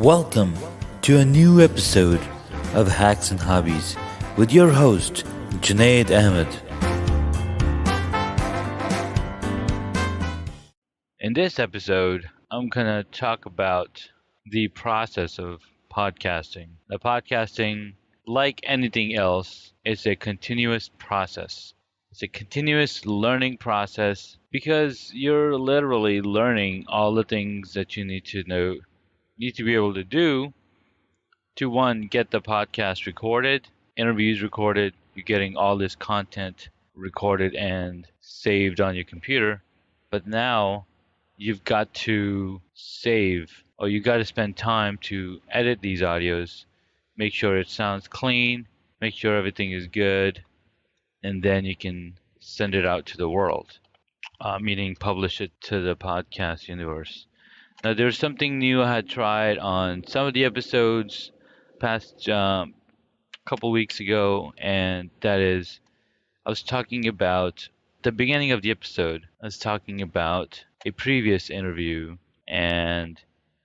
Welcome to a new episode of Hacks and Hobbies with your host, Junaid Ahmed. In this episode, I'm going to talk about the process of podcasting. The podcasting, like anything else, is a continuous process. It's a continuous learning process because you're literally learning all the things that you need to know, need to be able to do to one, get the podcast recorded, interviews recorded, you're getting all this content recorded and saved on your computer. But now you've got to save, or you got to spend time to edit these audios, make sure it sounds clean, make sure everything is good, and then you can send it out to the world, meaning publish it to the podcast universe. Now, there's something new I had tried on some of the episodes past couple weeks ago, and that is I was talking about the beginning of the episode. I was talking about a previous interview, and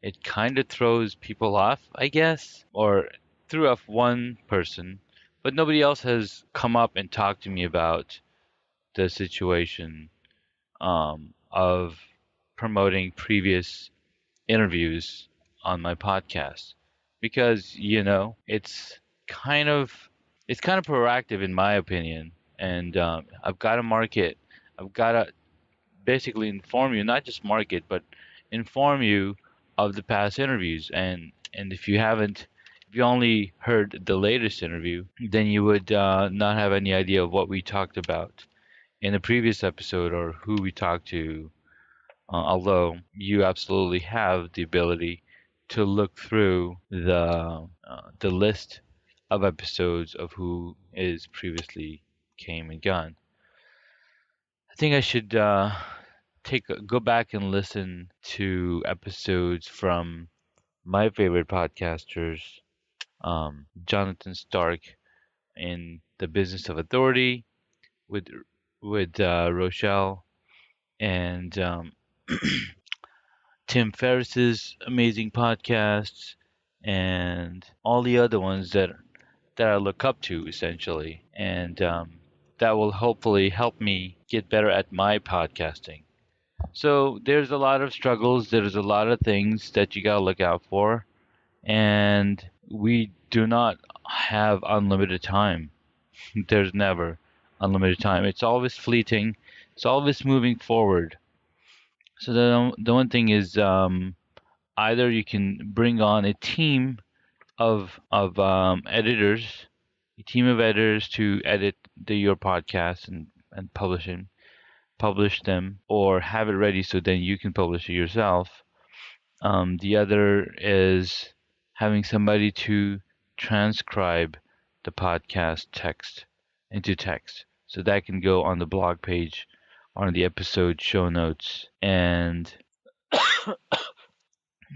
it kind of throws people off, I guess, or threw off one person, but nobody else has come up and talked to me about the situation of promoting previous interviews on my podcast because kind of it's kind of proactive in my opinion, and I've got to market. I've got to basically inform you, not just market, but inform you of the past interviews. And if you haven't, if you only heard the latest interview, then you would not have any idea of what we talked about in the previous episode or who we talked to, although you absolutely have the ability to look through the list of episodes of who is previously came and gone. I think I should go back and listen to episodes from my favorite podcasters, Jonathan Stark in The Business of Authority with Rochelle, and Tim Ferriss's amazing podcasts, and all the other ones that I look up to essentially, and that will hopefully help me get better at my podcasting. So there's a lot of struggles, there's a lot of things that you gotta look out for, and we do not have unlimited time. There's never unlimited time. It's always fleeting. It's always moving forward. So the one thing is either you can bring on a team of editors, a team of editors to edit your podcast and publish them, or have it ready so then you can publish it yourself. The other is having somebody to transcribe the podcast text into text, so that can go on the blog page, on the episode show notes, and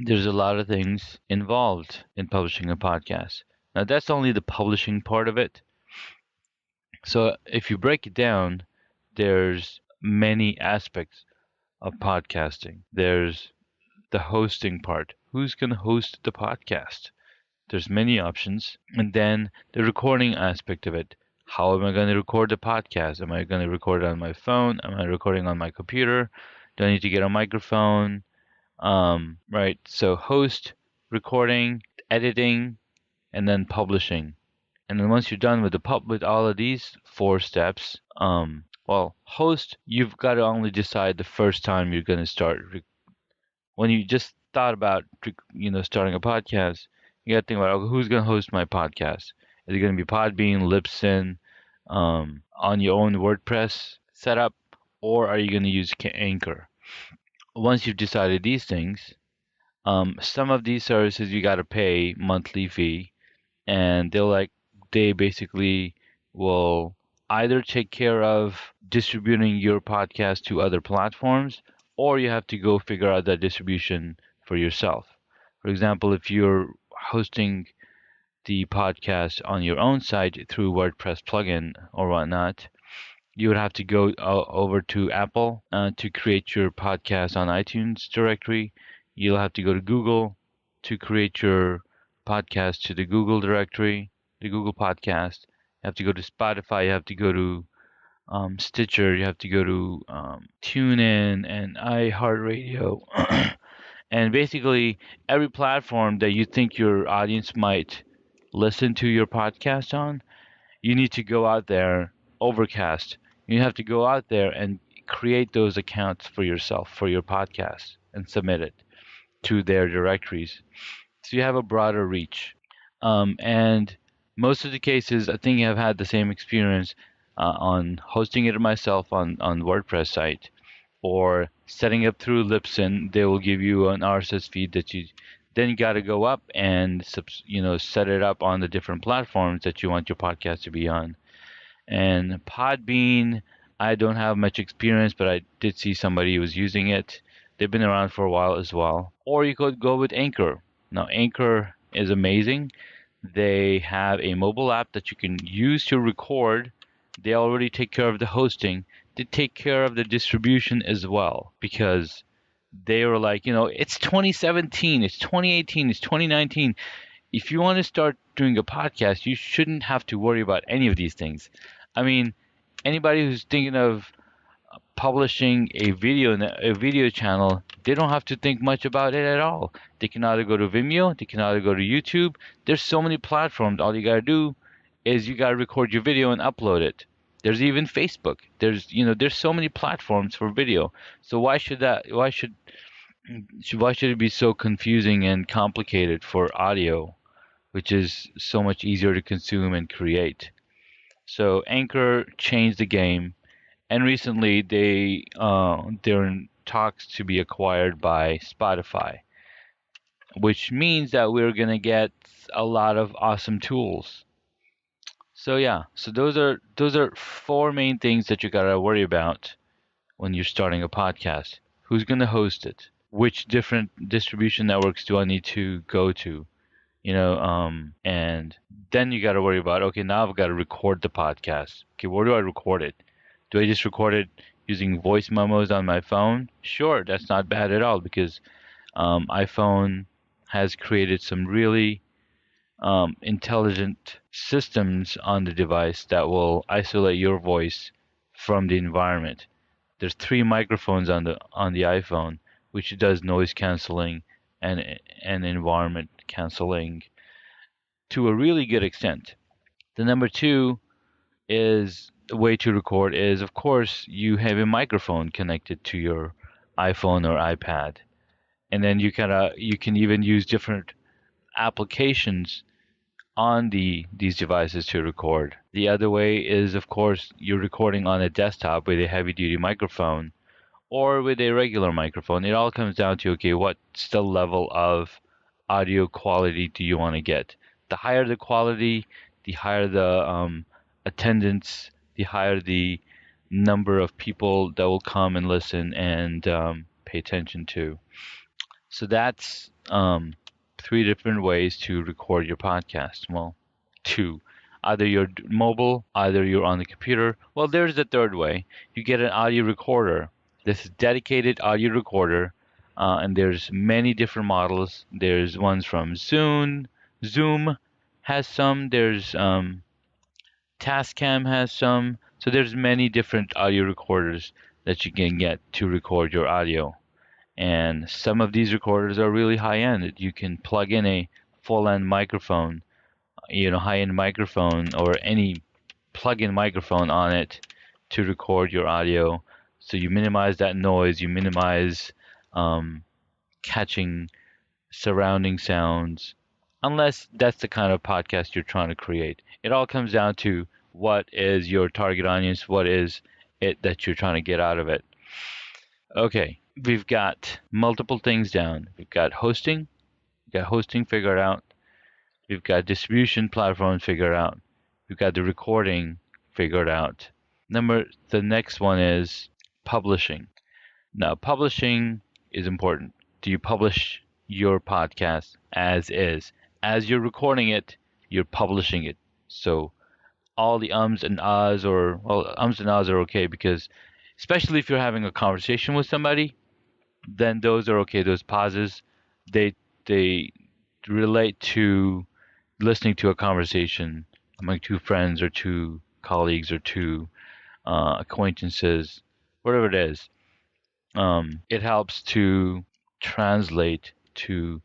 there's a lot of things involved in publishing a podcast. Now, that's only the publishing part of it. So if you break it down, there's many aspects of podcasting. There's the hosting part. Who's going to host the podcast? There's many options. And then the recording aspect of it. How am I going to record the podcast? Am I going to record it on my phone? Am I recording on my computer? Do I need to get a microphone? Right. So host, recording, editing, and then publishing. And then once you're done with with all of these 4 steps, host, you've got to only decide the first time you're going to start. When you just thought about, starting a podcast, you got to think about, okay, who's going to host my podcast? Is it going to be Podbean, Libsyn, on your own WordPress setup, or are you going to use Anchor? Once you've decided these things, some of these services you got to pay monthly fee, and they basically will either take care of distributing your podcast to other platforms, or you have to go figure out that distribution for yourself. For example, if you're hosting the podcast on your own site through WordPress plugin or whatnot, you would have to go over to Apple to create your podcast on iTunes directory. You'll have to go to Google to create your podcast to the Google directory, the Google Podcast. You have to go to Spotify. You have to go to Stitcher. You have to go to TuneIn and iHeartRadio. And basically, every platform that you think your audience might listen to your podcast on, you need to go out there, Overcast. You have to go out there and create those accounts for yourself, for your podcast, and submit it to their directories. So you have a broader reach. And most of the cases, I think I've had the same experience on hosting it myself on WordPress site or setting up through Libsyn. They will give you an RSS feed that you then got to go up and set it up on the different platforms that you want your podcast to be on. And Podbean, I don't have much experience, but I did see somebody who was using it. They've been around for a while as well. Or you could go with Anchor. Now, Anchor is amazing. They have a mobile app that you can use to record. They already take care of the hosting. They take care of the distribution as well because they were like, it's 2017, it's 2018, it's 2019. If you want to start doing a podcast, you shouldn't have to worry about any of these things. I mean, anybody who's thinking of publishing a video channel, they don't have to think much about it at all. They can either go to Vimeo, they can either go to YouTube. There's so many platforms. All you gotta do is you gotta record your video and upload it. There's even Facebook. There's so many platforms for video. So why should it be so confusing and complicated for audio, which is so much easier to consume and create? So Anchor changed the game, and recently they're in talks to be acquired by Spotify, which means that we're gonna get a lot of awesome tools. So yeah, so those are four main things that you gotta worry about when you're starting a podcast. Who's gonna host it? Which different distribution networks do I need to go to? And then you got to worry about, okay, now I've got to record the podcast. Okay, where do I record it? Do I just record it using voice memos on my phone? Sure, that's not bad at all because iPhone has created some really intelligent systems on the device that will isolate your voice from the environment. There's 3 microphones on the iPhone, which does noise canceling and environment canceling to a really good extent. The number 2 is the way to record is, of course, you have a microphone connected to your iPhone or iPad, and then you can even use different applications on these devices to record. The other way is, of course, you're recording on a desktop with a heavy-duty microphone or with a regular microphone. It all comes down to, okay, what's the level of audio quality do you want to get? The higher the quality, the higher the attendance, the higher the number of people that will come and listen and pay attention to. So that's 3 different ways to record your podcast. Well, 2. Either you're mobile, either you're on the computer. Well, there's the third way. You get an audio recorder. This is dedicated audio recorder, and there's many different models. There's ones from Zoom has some. There's Tascam has some. So there's many different audio recorders that you can get to record your audio. And some of these recorders are really high-end. You can plug in a full-end microphone, high-end microphone or any plug-in microphone on it to record your audio. So you minimize that noise, you minimize catching surrounding sounds, unless that's the kind of podcast you're trying to create. It all comes down to what is your target audience, what is it that you're trying to get out of it. Okay, we've got multiple things down. We've got hosting figured out. We've got distribution platforms figured out. We've got the recording figured out. The next one is publishing. Now, publishing is important. Do you publish your podcast as is? As you're recording it, you're publishing it. So all the ums and ahs are okay because especially if you're having a conversation with somebody, then those are okay. Those pauses, they relate to listening to a conversation among two friends or two colleagues or two acquaintances, whatever it is. It helps to translate, to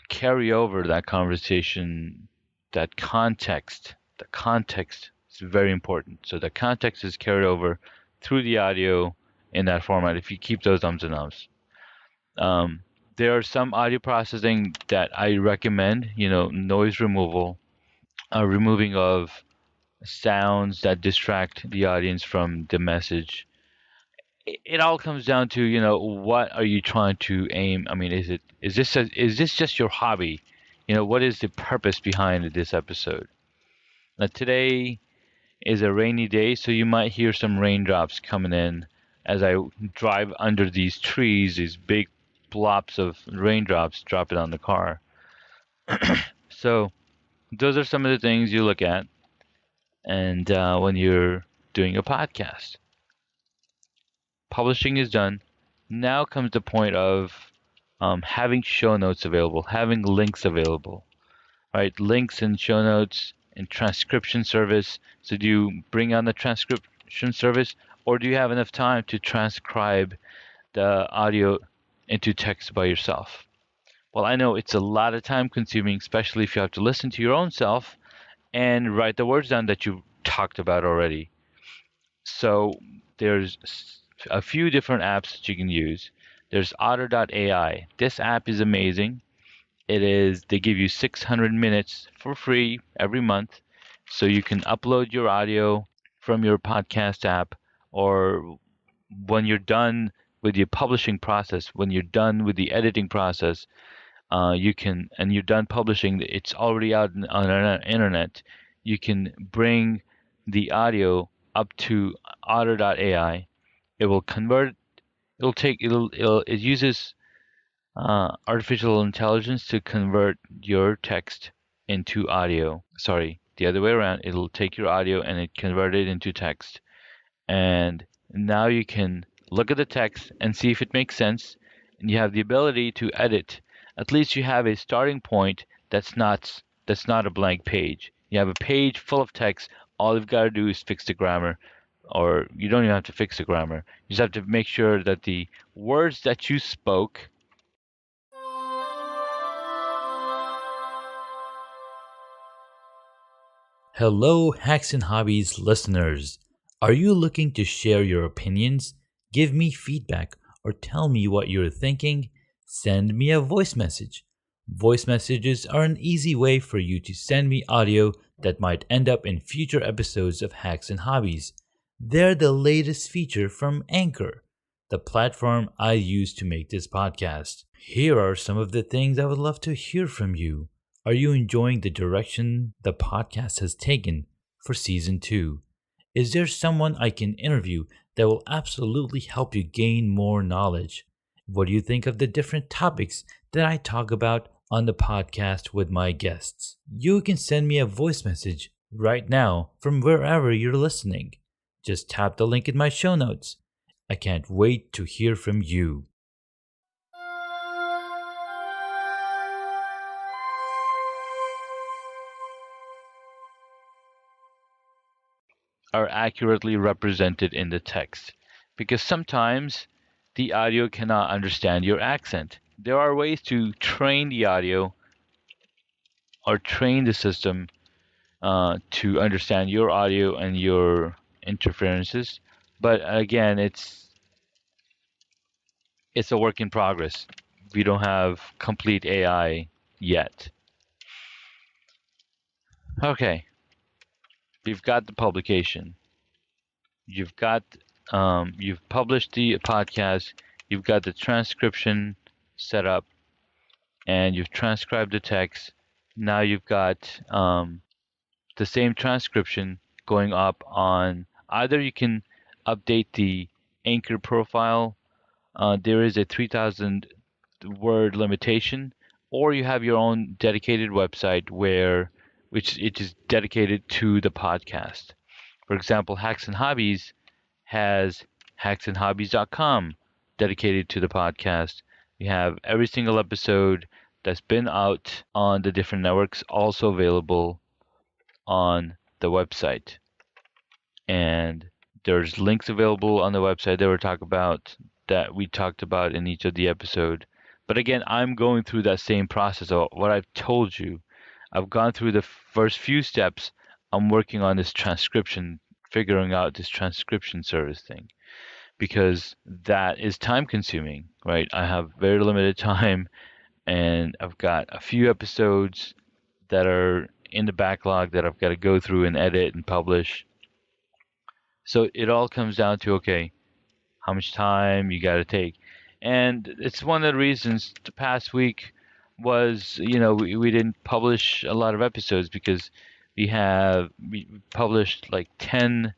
carry over that conversation, that context. The context is very important. So the context is carried over through the audio in that format if you keep those ums and ahs. Um, there are some audio processing that I recommend, noise removal, removing of sounds that distract the audience from the message. It all comes down to, what are you trying to aim? I mean, is this just your hobby? What is the purpose behind this episode? Now, today is a rainy day, so you might hear some raindrops coming in as I drive under these trees, these big blobs of raindrops dropping on the car. So those are some of the things you look at, and when you're doing a podcast. Publishing is done. Now comes the point of having show notes available, having links available, right? Links and show notes and transcription service. So do you bring on the transcription service, or do you have enough time to transcribe the audio into text by yourself? Well, I know it's a lot of time consuming, especially if you have to listen to your own self and write the words down that you talked about already. So there's a few different apps that you can use. There's Otter.ai. This app is amazing. They give you 600 minutes for free every month. So you can upload your audio from your podcast app, or when you're done with the publishing process, when you're done with the editing process, and you're done publishing, it's already out on the internet. You can bring the audio up to Otter.ai. It will convert. It uses artificial intelligence to convert your text into audio. Sorry, the other way around. It'll take your audio and it convert it into text. And now you can look at the text and see if it makes sense. And you have the ability to edit. At least you have a starting point that's not a blank page. You have a page full of text. All you've got to do is fix the grammar, or you don't even have to fix the grammar. You just have to make sure that the words that you spoke. Hello, Hacks and Hobbies listeners. Are you looking to share your opinions, give me feedback, or tell me what you're thinking? Send me a voice message. Voice messages are an easy way for you to send me audio that might end up in future episodes of Hacks and Hobbies. They're the latest feature from Anchor, the platform I use to make this podcast. Here are some of the things I would love to hear from you. Are you enjoying the direction the podcast has taken for season 2? Is there someone I can interview that will absolutely help you gain more knowledge? What do you think of the different topics that I talk about on the podcast with my guests? You can send me a voice message right now from wherever you're listening. Just tap the link in my show notes. I can't wait to hear from you. Are accurately represented in the text, because sometimes the audio cannot understand your accent. There are ways to train the audio or train the system to understand your audio and your interferences, but again, it's a work in progress. We don't have complete AI yet. Okay, we've got the publication. You've published the podcast. You've got the transcription set up, and you've transcribed the text. Now you've got the same transcription going up on. Either you can update the Anchor profile. There is a 3,000 word limitation, or you have your own dedicated website which it is dedicated to the podcast. For example, Hacks and Hobbies has hacksandhobbies.com dedicated to the podcast. We have every single episode that's been out on the different networks also available on the website. And there's links available on the website that we talked about in each of the episode. But again, I'm going through that same process of what I've told you. I've gone through the first few steps. I'm working on this transcription, figuring out this transcription service thing because that is time consuming, right? I have very limited time and I've got a few episodes that are in the backlog that I've got to go through and edit and publish. So it all comes down to, okay, how much time you got to take. And it's one of the reasons the past week was, we didn't publish a lot of episodes because we published like 10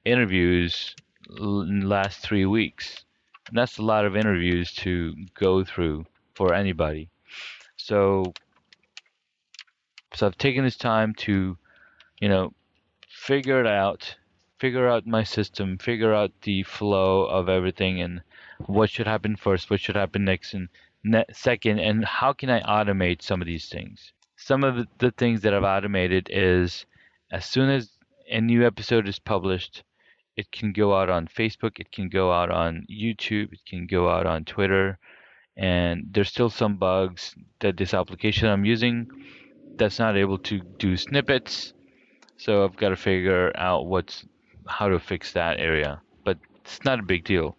interviews in the last 3 weeks. And that's a lot of interviews to go through for anybody. So I've taken this time to, you know, figure it out, figure out my system, figure out the flow of everything and what should happen first, what should happen next and second, and how can I automate some of these things. Some of the things that I've automated is as soon as a new episode is published, it can go out on Facebook, it can go out on YouTube, it can go out on Twitter, and there's still some bugs that this application I'm using that's not able to do snippets. So I've got to figure out how to fix that area, but it's not a big deal.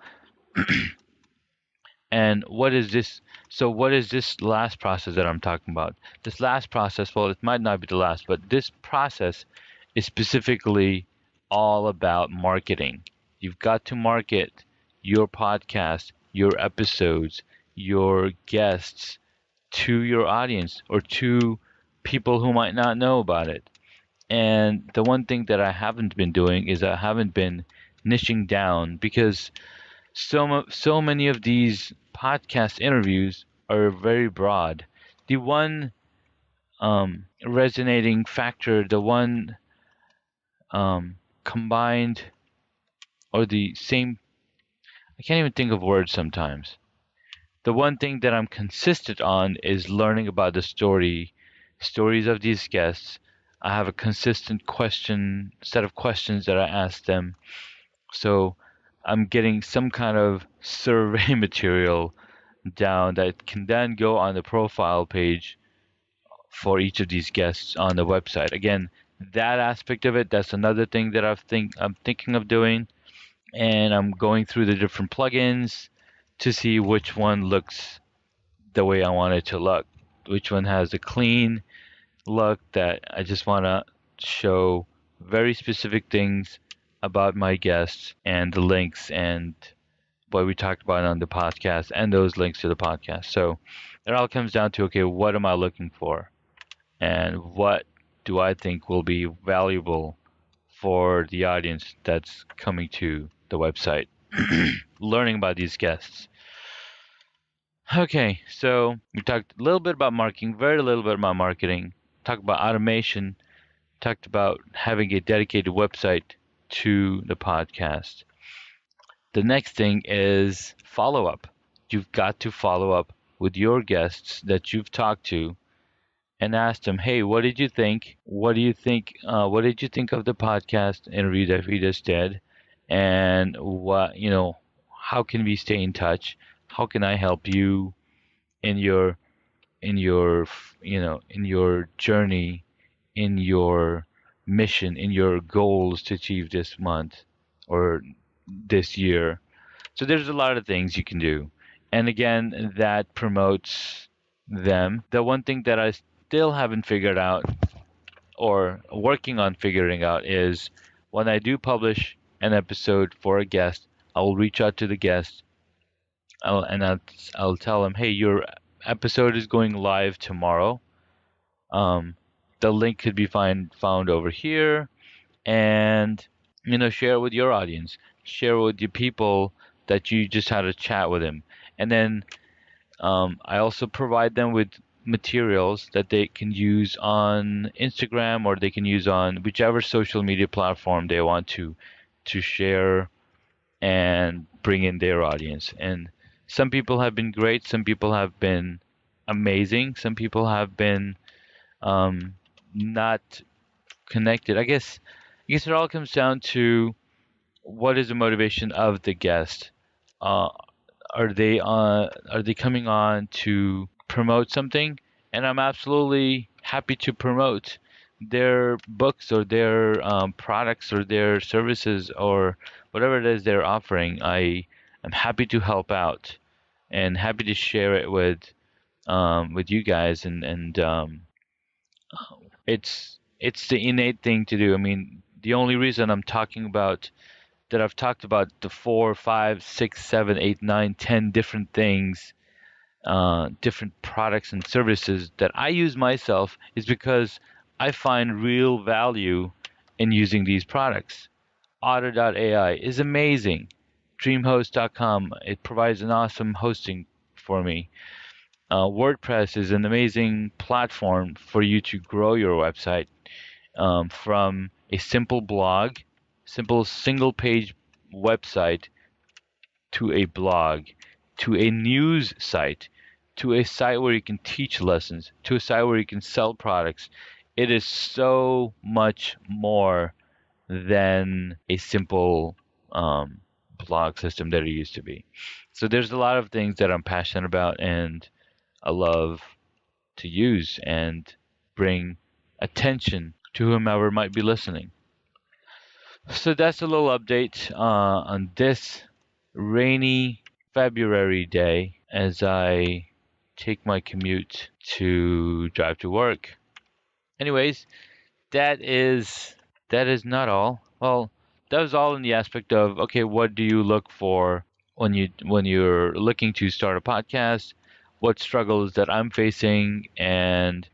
And what is this? So what is this last process that I'm talking about? This last process, well, it might not be the last, but this process is specifically all about marketing. You've got to market your podcast, your episodes, your guests to your audience or to people who might not know about it. And the one thing that I haven't been doing is I haven't been niching down because so many of these podcast interviews are very broad. The one resonating factor, the one combined or the same, I can't even think of words sometimes. The one thing that I'm consistent on is learning about the stories of these guests. I have a consistent set of questions that I ask them. So I'm getting some kind of survey material down that can then go on the profile page for each of these guests on the website. Again, that aspect of it, that's another thing that I'm thinking of doing. And I'm going through the different plugins to see which one looks the way I want it to look. Which one has a clean look that I just want to show very specific things about my guests and the links and what we talked about on the podcast and those links to the podcast. So it all comes down to, okay, what am I looking for? And what do I think will be valuable for the audience that's coming to the website, learning about these guests. Okay, so we talked a little bit about marketing, very little bit about marketing, talked about automation, talked about having a dedicated website to the podcast. The next thing is follow up. You've got to follow up with your guests that you've talked to and ask them, hey, what did you think? What do you think? What did you think of the podcast interview that we just did? And how can we stay in touch? How can I help you in your in your journey, in your mission, in your goals to achieve this month or this year? So there's a lot of things you can do. And again, that promotes them. The one thing that I still haven't figured out or working on figuring out is when I do publish an episode for a guest, I will reach out to the guest I'll tell them, hey, your episode is going live tomorrow. The link could be found over here, and share it with your audience, share it with your people that you just had a chat with them, and then I also provide them with materials that they can use on Instagram or they can use on whichever social media platform they want to share and bring in their audience. And some people have been great, some people have been amazing. Some people have been um, not connected. I guess it all comes down to what is the motivation of the guest. Uh, are they coming on to promote something? And I'm absolutely happy to promote their books or their products or their services or whatever it is they're offering. I am happy to help out and happy to share it with you guys, and it's the innate thing to do. I mean, the only reason I've talked about the four, five, six, seven, eight, nine, 10 different things, different products and services that I use myself is because I find real value in using these products. Otter.ai is amazing. DreamHost.com, it provides an awesome hosting for me. WordPress is an amazing platform for you to grow your website from a simple blog, simple single page website to a blog, to a news site, to a site where you can teach lessons, to a site where you can sell products. It is so much more than a simple blog system that it used to be. So there's a lot of things that I'm passionate about and I love to use and bring attention to whomever might be listening. So that's a little update on this rainy February day as I take my commute to drive to work. Anyways, that is that is not all. Well, that was all in the aspect of okay, what do you look for when you're looking to start a podcast? What struggles that I'm facing and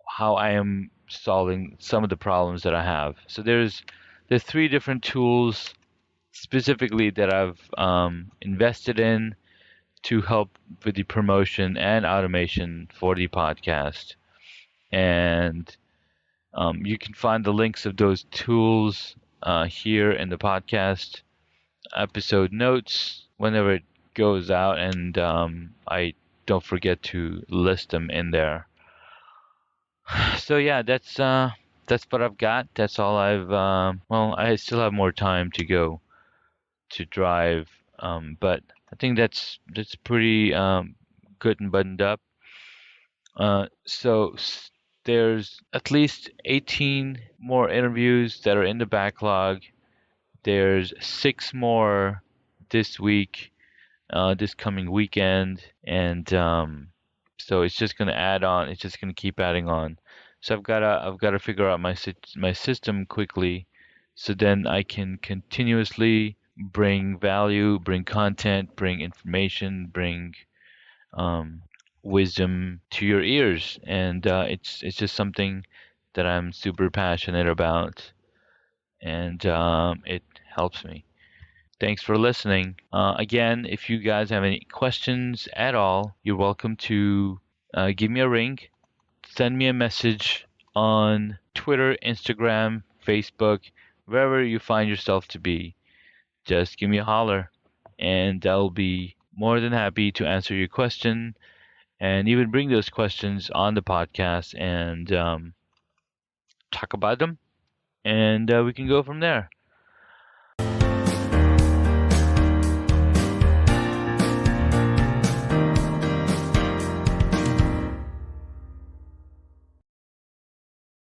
how I am solving some of the problems that I have. So there's three different tools specifically that I've invested in to help with the promotion and automation for the podcast. And you can find the links of those tools here in the podcast episode notes whenever it goes out, and I don't forget to list them in there. So yeah, that's what I've got. That's all I've. Well, I still have more time to go to drive, but I think that's pretty good and buttoned up. There's at least 18 more interviews that are in the backlog. There's six more this week, this coming weekend, and so it's just going to add on. It's just going to keep adding on. So I've got to figure out my system quickly, so then I can continuously bring value, bring content, bring information, bring um, wisdom to your ears, and it's just something that I'm super passionate about, and it helps me. Thanks for listening. Again, if you guys have any questions at all, you're welcome to give me a ring, send me a message on Twitter, Instagram, Facebook, wherever you find yourself to be. Just give me a holler, and I'll be more than happy to answer your question and even bring those questions on the podcast and talk about them. And we can go from there.